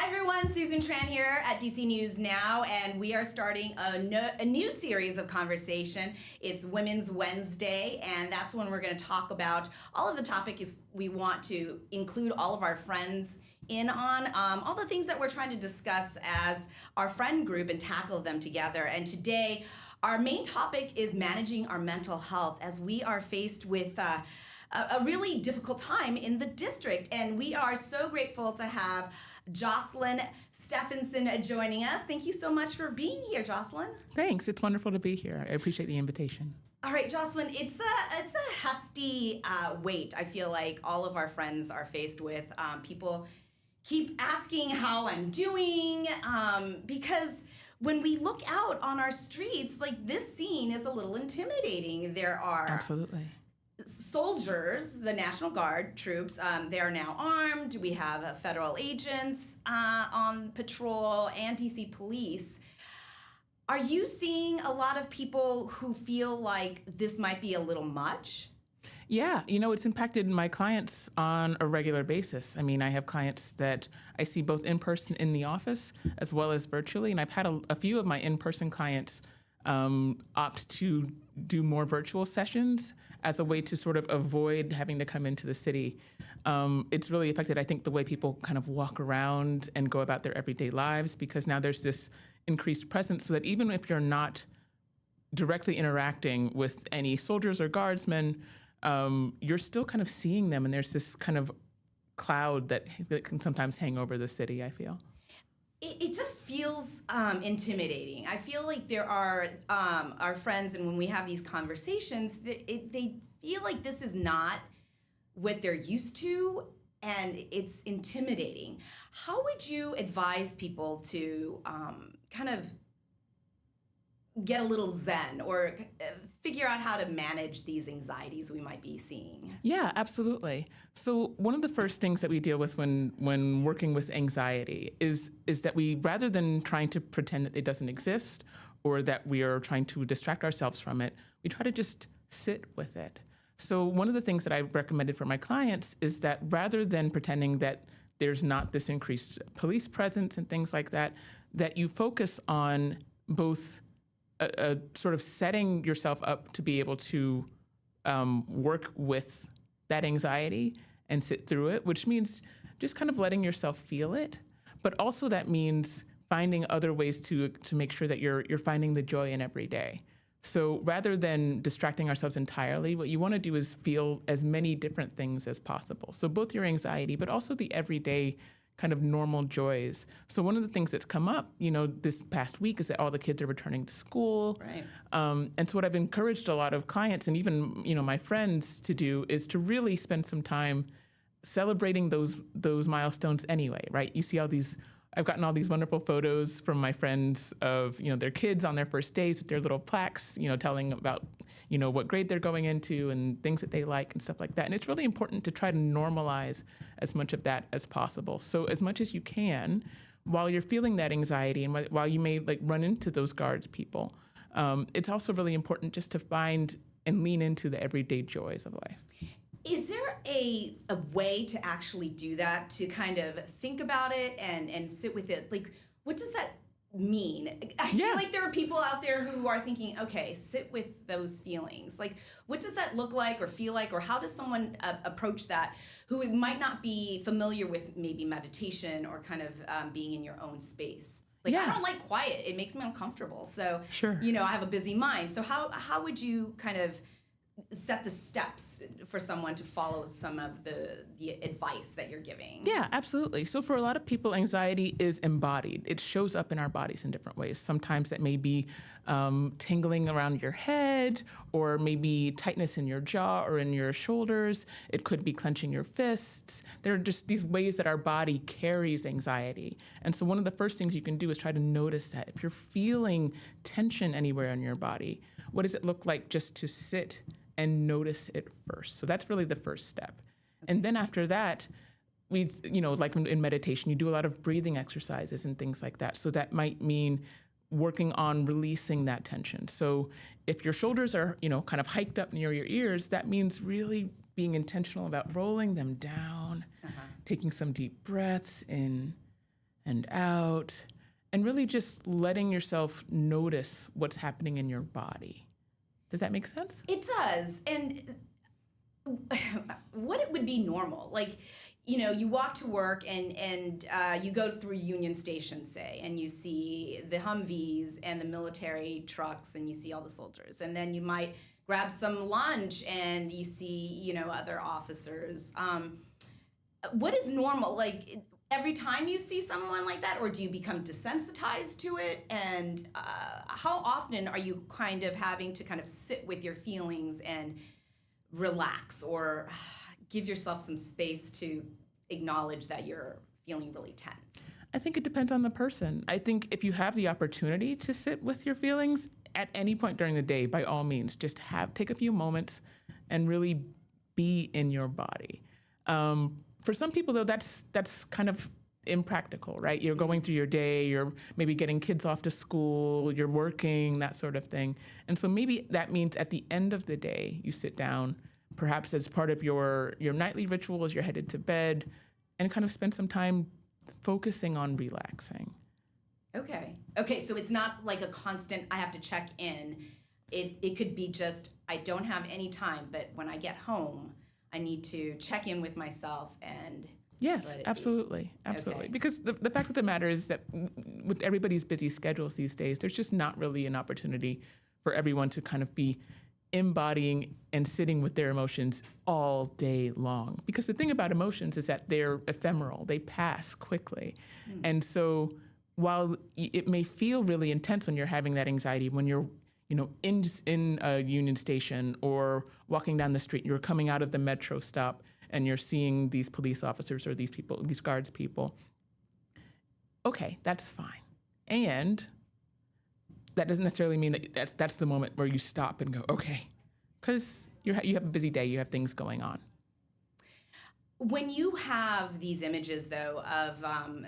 Hi everyone, Susan Tran here at DC News Now, and we are starting a new series of conversation. It's Women's Wednesday, and that's when we're going to talk about all of the topics we want to include all of our friends in on, all the things that we're trying to discuss as our friend group and tackle them together. And today, our main topic is managing our mental health as we are faced with a really difficult time in the district. And we are so grateful to have Jocelyn Stephenson joining us. Thank you so much for being here, Jocelyn. Thanks. It's wonderful to be here. I appreciate the invitation. All right, Jocelyn, it's a hefty weight, I feel like all of our friends are faced with. People keep asking how I'm doing because when we look out on our streets, like this scene is a little intimidating. There are Absolutely. soldiers, the National Guard troops, they are now armed. We have federal agents on patrol and DC police. Are you seeing a lot of people who feel like this might be a little much? Yeah, it's impacted my clients on a regular basis. I mean, I have clients that I see both in person in the office as well as virtually, and I've had a few of my in-person clients opt to do more virtual sessions as a way to sort of avoid having to come into the city. It's really affected, I think, the way people kind of walk around and go about their everyday lives, because now there's this increased presence so that even if you're not directly interacting with any soldiers or guardsmen, you're still kind of seeing them, and there's this kind of cloud that can sometimes hang over the city, I feel. It just feels intimidating. I feel like there are our friends, and when we have these conversations, they feel like this is not what they're used to, and it's intimidating. How would you advise people to kind of get a little zen or figure out how to manage these anxieties we might be seeing? Yeah, absolutely. So one of the first things that we deal with when working with anxiety is that we, rather than trying to pretend that it doesn't exist or that we are trying to distract ourselves from it, we try to just sit with it. So one of the things that I've recommended for my clients is that rather than pretending that there's not this increased police presence and things like that, that you focus on both a sort of setting yourself up to be able to work with that anxiety and sit through it, which means just kind of letting yourself feel it. But also that means finding other ways to make sure that you're finding the joy in every day. So rather than distracting ourselves entirely, what you want to do is feel as many different things as possible. So both your anxiety, but also the everyday kind of normal joys. So one of the things that's come up, this past week is that all the kids are returning to school. Right. And so what I've encouraged a lot of clients and even, my friends to do is to really spend some time celebrating those milestones anyway, right? You see I've gotten all these wonderful photos from my friends of, their kids on their first days with their little plaques, telling about, what grade they're going into and things that they like and stuff like that. And it's really important to try to normalize as much of that as possible. So as much as you can, while you're feeling that anxiety and while you may run into those guards people, it's also really important just to find and lean into the everyday joys of life. Is there a way to actually do that, to kind of think about it and sit with it? Like, what does that mean? I feel like there are people out there who are thinking, okay, sit with those feelings. Like, what does that look like or feel like, or how does someone approach that who might not be familiar with maybe meditation or kind of being in your own space? I don't like quiet. It makes me uncomfortable. So, sure. I have a busy mind. So how would you kind of set the steps for someone to follow some of the advice that you're giving? Yeah, absolutely. So for a lot of people, anxiety is embodied. It shows up in our bodies in different ways. Sometimes it may be tingling around your head, or maybe tightness in your jaw or in your shoulders. It could be clenching your fists. There are just these ways that our body carries anxiety. And so one of the first things you can do is try to notice that. If you're feeling tension anywhere in your body, what does it look like just to sit and notice it first? So that's really the first step. And then after that, we, like in meditation, you do a lot of breathing exercises and things like that. So that might mean working on releasing that tension. So if your shoulders are, kind of hiked up near your ears, that means really being intentional about rolling them down, taking some deep breaths in and out, and really just letting yourself notice what's happening in your body. Does that make sense? It does. And what it would be normal, like, you walk to work and you go through Union Station, say, and you see the Humvees and the military trucks and you see all the soldiers. And then you might grab some lunch and you see, other officers. What is normal? Like, every time you see someone like that, or do you become desensitized to it? And how often are you kind of having to kind of sit with your feelings and relax, or give yourself some space to acknowledge that you're feeling really tense? I think it depends on the person. I think if you have the opportunity to sit with your feelings at any point during the day, by all means, just take a few moments and really be in your body. For some people, though, that's kind of impractical, right? You're going through your day, you're maybe getting kids off to school, you're working, that sort of thing. And so maybe that means at the end of the day, you sit down, perhaps as part of your nightly ritual as you're headed to bed, and kind of spend some time focusing on relaxing. Okay, so it's not like a constant, I have to check in. It could be just, I don't have any time, but when I get home, I need to check in with myself and yes, absolutely. Okay. Because the fact of the matter is that with everybody's busy schedules these days, there's just not really an opportunity for everyone to kind of be embodying and sitting with their emotions all day long. Because the thing about emotions is that they're ephemeral, they pass quickly. And so while it may feel really intense when you're having that anxiety, when you're in a Union Station or walking down the street, you're coming out of the metro stop and you're seeing these police officers or these guards people, okay, that's fine. And that doesn't necessarily mean that that's the moment where you stop and go, okay, because you have a busy day, you have things going on. When you have these images, though, of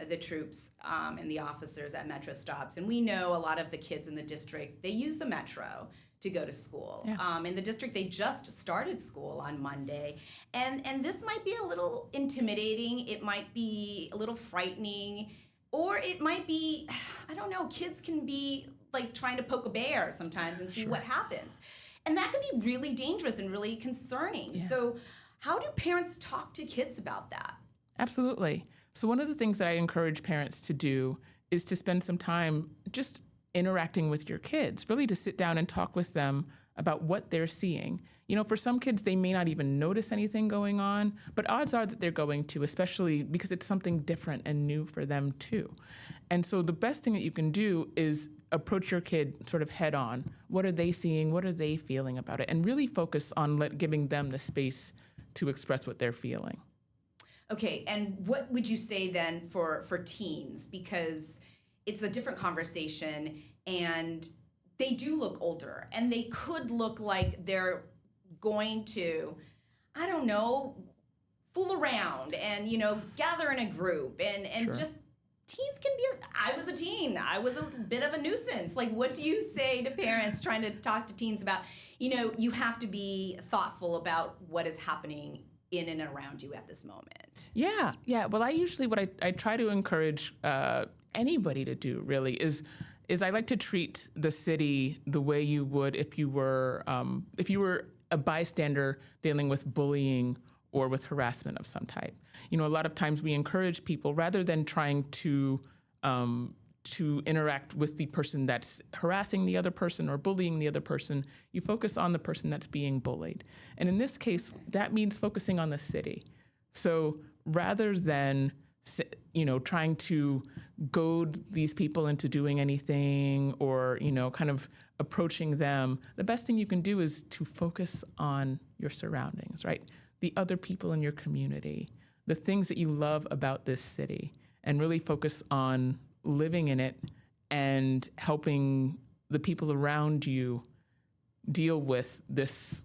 the troops and the officers at metro stops, and we know a lot of the kids in the district, they use the metro to go to school. Yeah. In the district, they just started school on Monday. And this might be a little intimidating. It might be a little frightening. Or it might be, I don't know, kids can be like trying to poke a bear sometimes and see what happens. And that could be really dangerous and really concerning. Yeah. So how do parents talk to kids about that? Absolutely. So one of the things that I encourage parents to do is to spend some time just interacting with your kids, really to sit down and talk with them about what they're seeing. For some kids, they may not even notice anything going on, but odds are that they're going to, especially because it's something different and new for them too. And so the best thing that you can do is approach your kid sort of head on. What are they seeing? What are they feeling about it? And really focus on giving them the space to express what they're feeling. Okay, and what would you say then for teens? Because it's a different conversation, and they do look older, and they could look like they're going to, I don't know, fool around and, gather in a group and just teens can be, I was a teen. I was a bit of a nuisance. Like, what do you say to parents trying to talk to teens about, you have to be thoughtful about what is happening in and around you at this moment? Yeah. Well, what I try to encourage anybody to do really is I like to treat the city the way you would if you were a bystander dealing with bullying or with harassment of some type. A lot of times we encourage people, rather than trying to interact with the person that's harassing the other person or bullying the other person, you focus on the person that's being bullied. And in this case, that means focusing on the city. So rather than trying to goad these people into doing anything or, kind of approaching them, the best thing you can do is to focus on your surroundings, right? The other people in your community, the things that you love about this city, and really focus on living in it and helping the people around you deal with this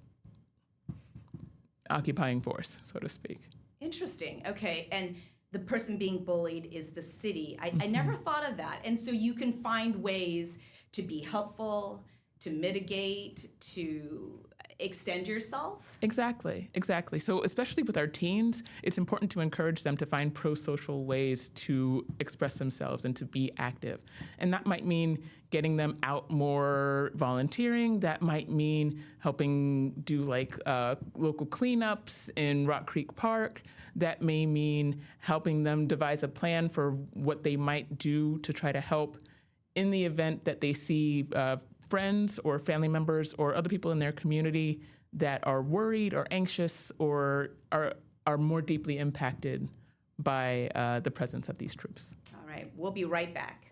occupying force, so to speak. Interesting. Okay. And the person being bullied is the city. I never thought of that. And so you can find ways to be helpful, to mitigate, to extend yourself. Exactly. So especially with our teens, it's important to encourage them to find pro-social ways to express themselves and to be active. And that might mean getting them out more volunteering. That might mean helping do like local cleanups in Rock Creek Park. That may mean helping them devise a plan for what they might do to try to help in the event that they see friends or family members or other people in their community that are worried or anxious or are more deeply impacted by the presence of these troops. All right, we'll be right back.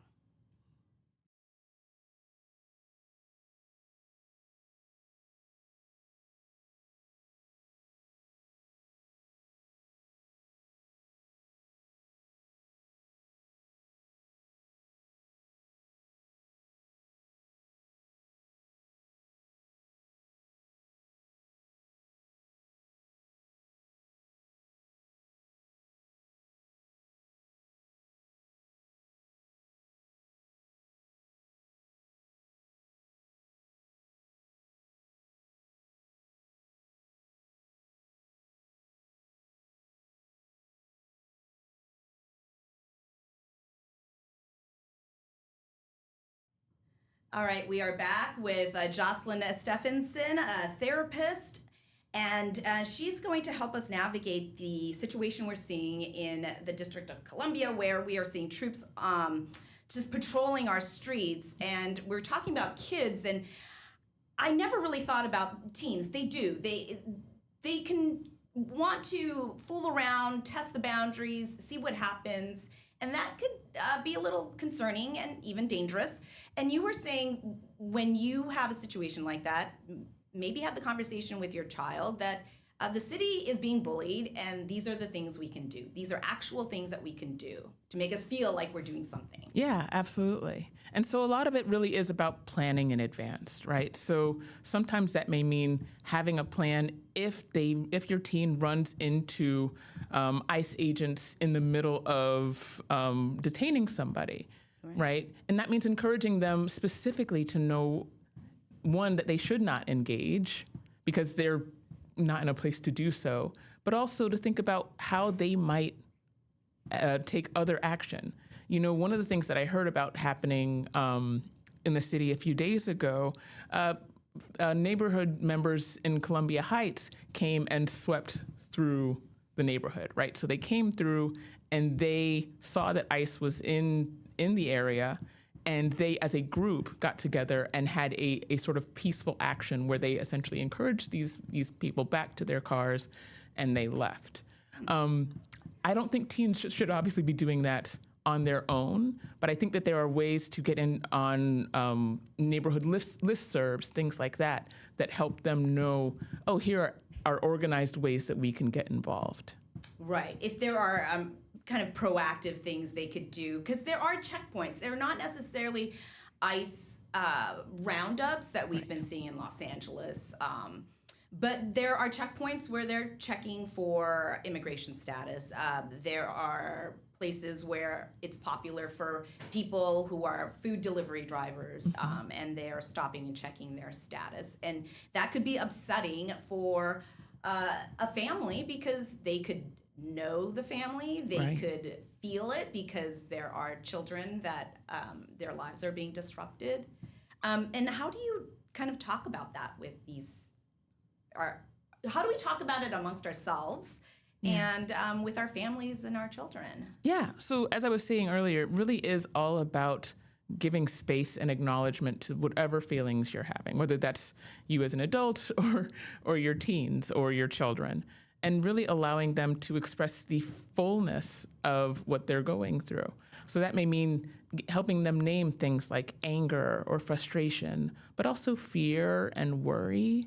All right, we are back with Jocelyn Stephenson, a therapist, and she's going to help us navigate the situation we're seeing in the District of Columbia, where we are seeing troops just patrolling our streets. And we're talking about kids, and I never really thought about teens. They do. They can want to fool around, test the boundaries, see what happens. And that could be a little concerning and even dangerous. And you were saying when you have a situation like that, maybe have the conversation with your child that the city is being bullied and these are the things we can do. These are actual things that we can do to make us feel like we're doing something. Yeah, absolutely. And so a lot of it really is about planning in advance, right? So sometimes that may mean having a plan if your teen runs into ICE agents in the middle of detaining somebody, right? And that means encouraging them specifically to know, one, that they should not engage because they're not in a place to do so, but also to think about how they might take other action. You know, one of the things that I heard about happening in the city a few days ago, neighborhood members in Columbia Heights came and swept through the neighborhood, right? So they came through and they saw that ICE was in the area, and they, as a group, got together and had a sort of peaceful action where they essentially encouraged these people back to their cars, and they left. I don't think teens should obviously be doing that on their own, but I think that there are ways to get in on neighborhood listservs, things like that, that help them know, oh, here are organized ways that we can get involved. Right. If there are kind of proactive things they could do, because there are checkpoints. They're not necessarily ICE roundups that we've been seeing in Los Angeles, but there are checkpoints where they're checking for immigration status. There are places where it's popular for people who are food delivery drivers, and they're stopping and checking their status. And that could be upsetting for a family because they could know the family, they could feel it because there are children that their lives are being disrupted. And how do you kind of talk about that with these, how do we talk about it amongst ourselves and with our families and our children? Yeah, so as I was saying earlier, it really is all about giving space and acknowledgement to whatever feelings you're having, whether that's you as an adult or your teens or your children, and really allowing them to express the fullness of what they're going through. So that may mean helping them name things like anger or frustration, but also fear and worry.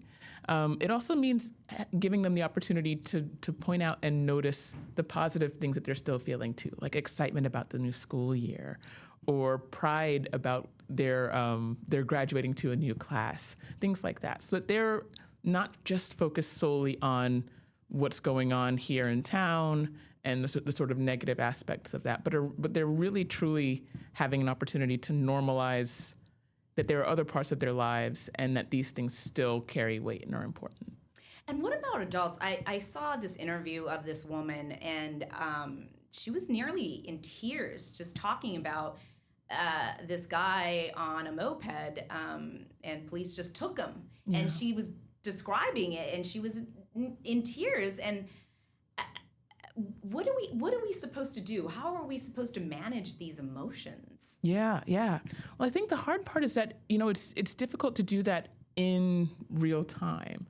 It also means giving them the opportunity to point out and notice the positive things that they're still feeling too, like excitement about the new school year, or pride about their graduating to a new class, things like that. So that they're not just focused solely on what's going on here in town and the sort of negative aspects of that, but they're really truly having an opportunity to normalize that there are other parts of their lives and that these things still carry weight and are important. And what about adults? I saw this interview of this woman, and she was nearly in tears just talking about this guy on a moped, and police just took him. Yeah. And she was describing it, and she was in tears. And what are we supposed to do? How are we supposed to manage these emotions? Yeah. Well, I think the hard part is that, it's difficult to do that in real time.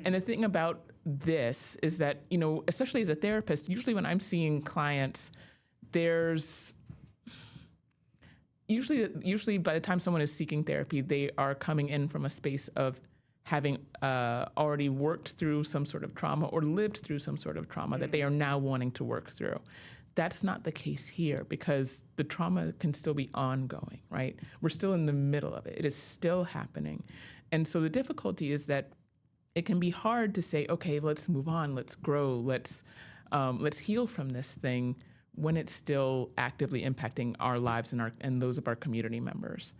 And the thing about this is that, especially as a therapist, usually when I'm seeing clients, there's usually by the time someone is seeking therapy, they are coming in from a space of having already worked through some sort of trauma or lived through some sort of trauma that they are now wanting to work through. That's not the case here, because the trauma can still be ongoing, right? We're still in the middle of it. It is still happening. And so the difficulty is that it can be hard to say, okay, let's move on, let's grow, let's heal from this thing when it's still actively impacting our lives and those of our community members.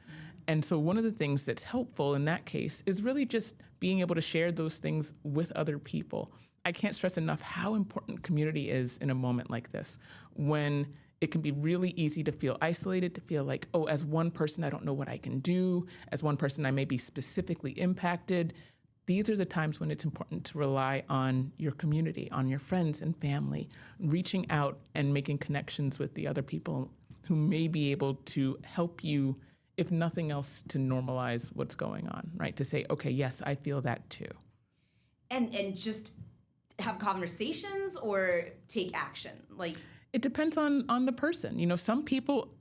And so one of the things that's helpful in that case is really just being able to share those things with other people. I can't stress enough how important community is in a moment like this, when it can be really easy to feel isolated, to feel like, oh, as one person, I don't know what I can do. As one person, I may be specifically impacted. These are the times when it's important to rely on your community, on your friends and family, reaching out and making connections with the other people who may be able to help you, if nothing else, to normalize what's going on, right? To say, okay, yes, I feel that too. And just have conversations or take action? It depends on the person. Some people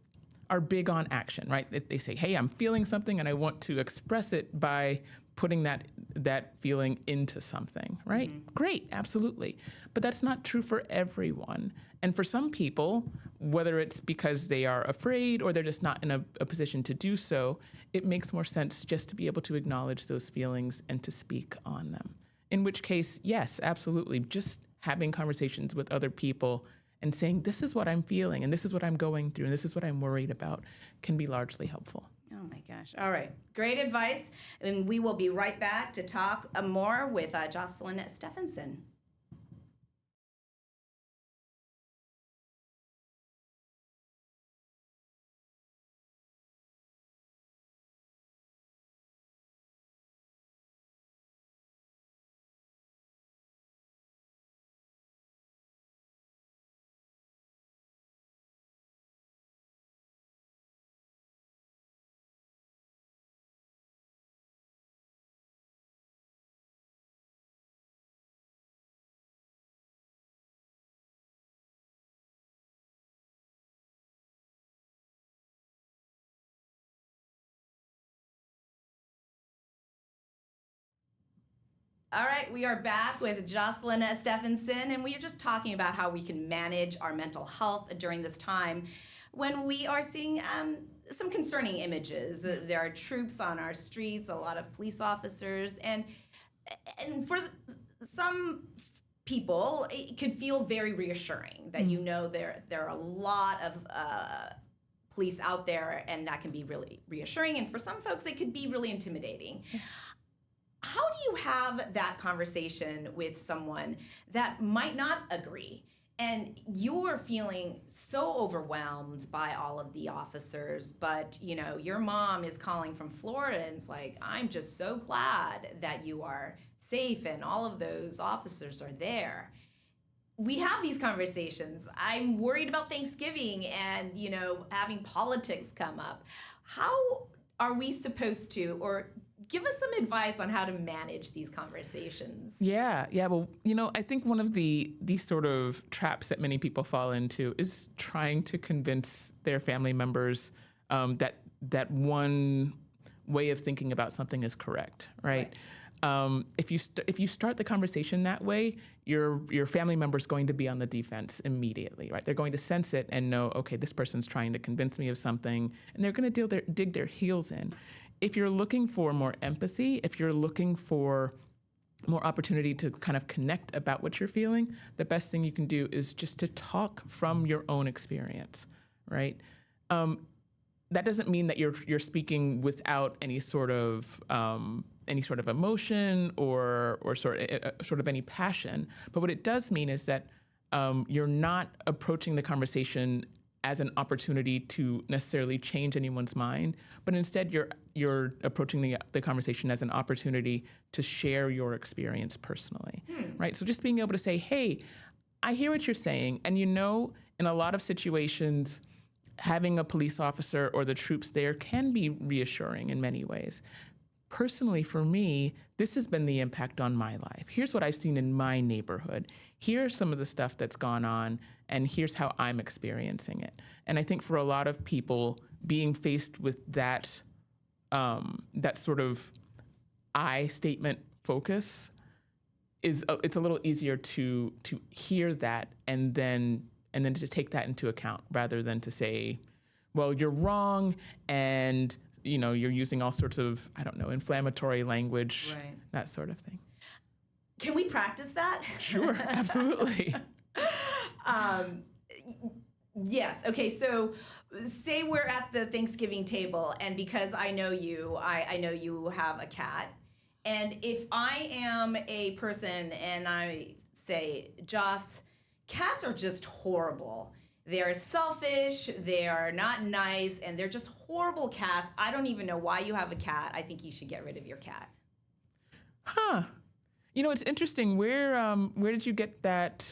are big on action, right? They say, hey, I'm feeling something and I want to express it by putting that feeling into something, right? Mm-hmm. Great, absolutely. But that's not true for everyone. And for some people, whether it's because they are afraid or they're just not in a position to do so, it makes more sense just to be able to acknowledge those feelings and to speak on them. In which case, yes, absolutely, just having conversations with other people and saying, this is what I'm feeling, and this is what I'm going through, and this is what I'm worried about, can be largely helpful. Oh my gosh. All right. Great advice. And we will be right back to talk more with Jocelyn Stephenson. All right, we are back with Jocelyn Stephenson, and we are just talking about how we can manage our mental health during this time when we are seeing some concerning images. There are troops on our streets, a lot of police officers, and for some people, it could feel very reassuring that there are a lot of police out there, and that can be really reassuring. And for some folks, it could be really intimidating. How do you have that conversation with someone that might not agree, and you're feeling so overwhelmed by all of the officers, but your mom is calling from Florida and it's like, I'm just so glad that you are safe and all of those officers are there. We have these conversations. I'm worried about Thanksgiving and, having politics come up. How are we supposed to, or give us some advice on how to manage these conversations? Yeah. Well, I think one of these sort of traps that many people fall into is trying to convince their family members that one way of thinking about something is correct, right? If you start the conversation that way, your family member is going to be on the defense immediately, right? They're going to sense it and know, okay, this person's trying to convince me of something, and they're going to dig their heels in. If you're looking for more empathy, if you're looking for more opportunity to kind of connect about what you're feeling, the best thing you can do is just to talk from your own experience, right? that doesn't mean that you're speaking without any sort of emotion or sort of any passion. But what it does mean is that you're not approaching the conversation as an opportunity to necessarily change anyone's mind, but instead you're approaching the conversation as an opportunity to share your experience personally, right? So just being able to say, hey, I hear what you're saying, and in a lot of situations, having a police officer or the troops there can be reassuring in many ways. Personally, for me, this has been the impact on my life. Here's what I've seen in my neighborhood. Here's some of the stuff that's gone on, and here's how I'm experiencing it. And I think for a lot of people, being faced with that sort of I statement focus it's a little easier to hear that and then to take that into account rather than to say, well, you're wrong, and you're using all sorts of, inflammatory language, right, that sort of thing. Can we practice that? Sure, absolutely. Yes. Okay. So say we're at the Thanksgiving table, and because I know you, I know you have a cat. And if I am a person and I say, Joss, cats are just horrible. They're selfish, they are not nice, and they're just horrible cats. I don't even know why you have a cat. I think you should get rid of your cat. Huh. It's interesting. Where did you get that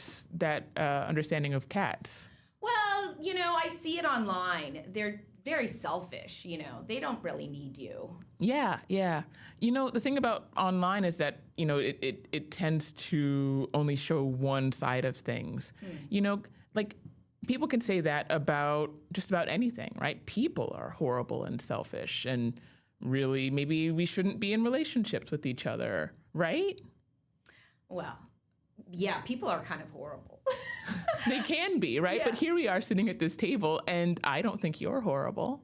understanding of cats? Well, I see it online. They're very selfish, they don't really need you. Yeah. The thing about online is that, it tends to only show one side of things. Like people can say that about just about anything, right? People are horrible and selfish, and really maybe we shouldn't be in relationships with each other, right? Well, yeah, people are kind of horrible. They can be, right? Yeah. But here we are sitting at this table, and I don't think you're horrible.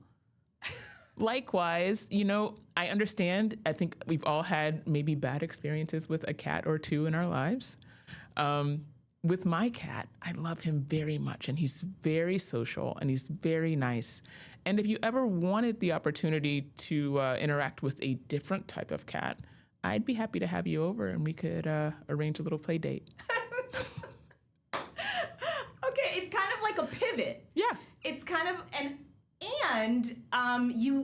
Likewise, I understand. I think we've all had maybe bad experiences with a cat or two in our lives. With my cat, I love him very much, and he's very social, and he's very nice. And if you ever wanted the opportunity to interact with a different type of cat, I'd be happy to have you over, and we could arrange a little play date. Okay, it's kind of like a pivot. Yeah. It's kind of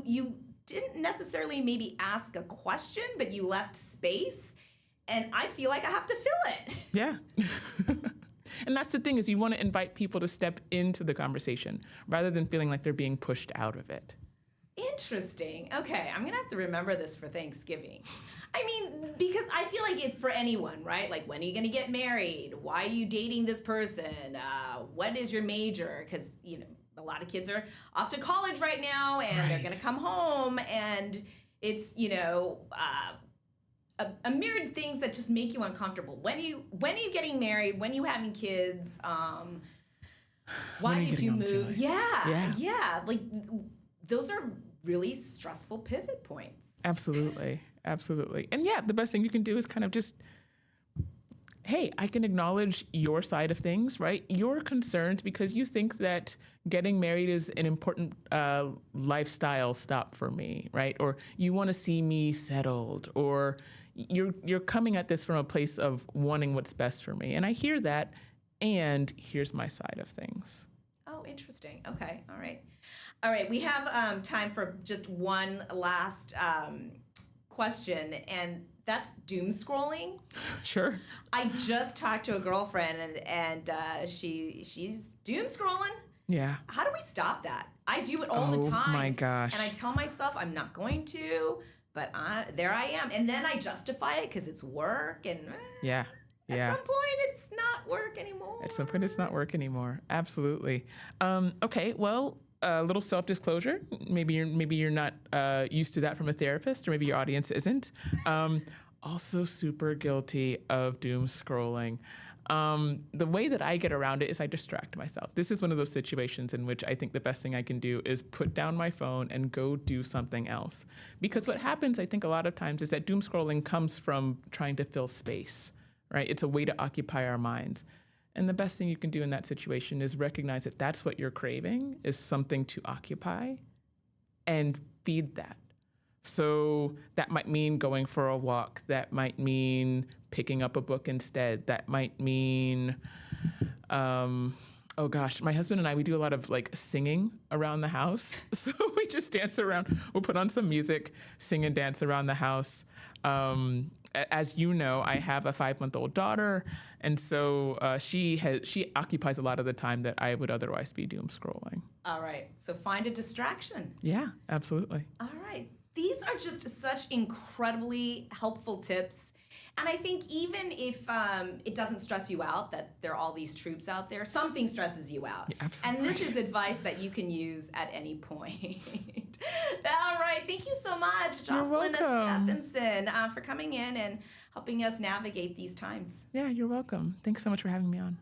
you didn't necessarily maybe ask a question, but you left space, and I feel like I have to fill it. Yeah. And that's the thing, is you want to invite people to step into the conversation rather than feeling like they're being pushed out of it. Interesting. Okay, I'm going to have to remember this for Thanksgiving. I mean, because I feel like it's for anyone, right? Like, when are you going to get married? Why are you dating this person? What is your major? Because, a lot of kids are off to college right now, and they're going to come home, and it's, a myriad things that just make you uncomfortable. When are you getting married? When are you having kids? Why did you move? Yeah. Like, those are really stressful pivot points. Absolutely. And yeah, the best thing you can do is kind of just, hey, I can acknowledge your side of things, right? You're concerned because you think that getting married is an important lifestyle stop for me, right? Or you want to see me settled, or you're coming at this from a place of wanting what's best for me. And I hear that, and here's my side of things. Oh, interesting. Okay. All right. We have time for just one last question, and that's doom scrolling. Sure. I just talked to a girlfriend, and she's doom scrolling. Yeah. How do we stop that? I do it all the time. Oh my gosh. And I tell myself I'm not going to, but there I am. And then I justify it because it's work, and yeah. At some point, it's not work anymore. At some point, it's not work anymore. Absolutely. Okay. Well, a little self-disclosure. Maybe you're not used to that from a therapist, or maybe your audience isn't. Also, super guilty of doom scrolling. The way that I get around it is I distract myself. This is one of those situations in which I think the best thing I can do is put down my phone and go do something else. Because what happens, I think, a lot of times is that doom scrolling comes from trying to fill space, right? It's a way to occupy our minds. And the best thing you can do in that situation is recognize that that's what you're craving, is something to occupy, and feed that. So that might mean going for a walk. That might mean picking up a book instead. That might mean, oh gosh, my husband and I, we do a lot of like singing around the house. So we just dance around. We'll put on some music, sing and dance around the house. As you know, I have a 5-month-old daughter, and so she occupies a lot of the time that I would otherwise be doom scrolling. All right. So find a distraction. Yeah, absolutely. All right. These are just such incredibly helpful tips. And I think even if it doesn't stress you out that there are all these troops out there, something stresses you out. Yeah, absolutely. And this is advice that you can use at any point. All right. Thank you so much, Jocelyn Stephenson, for coming in and helping us navigate these times. Yeah, you're welcome. Thanks so much for having me on.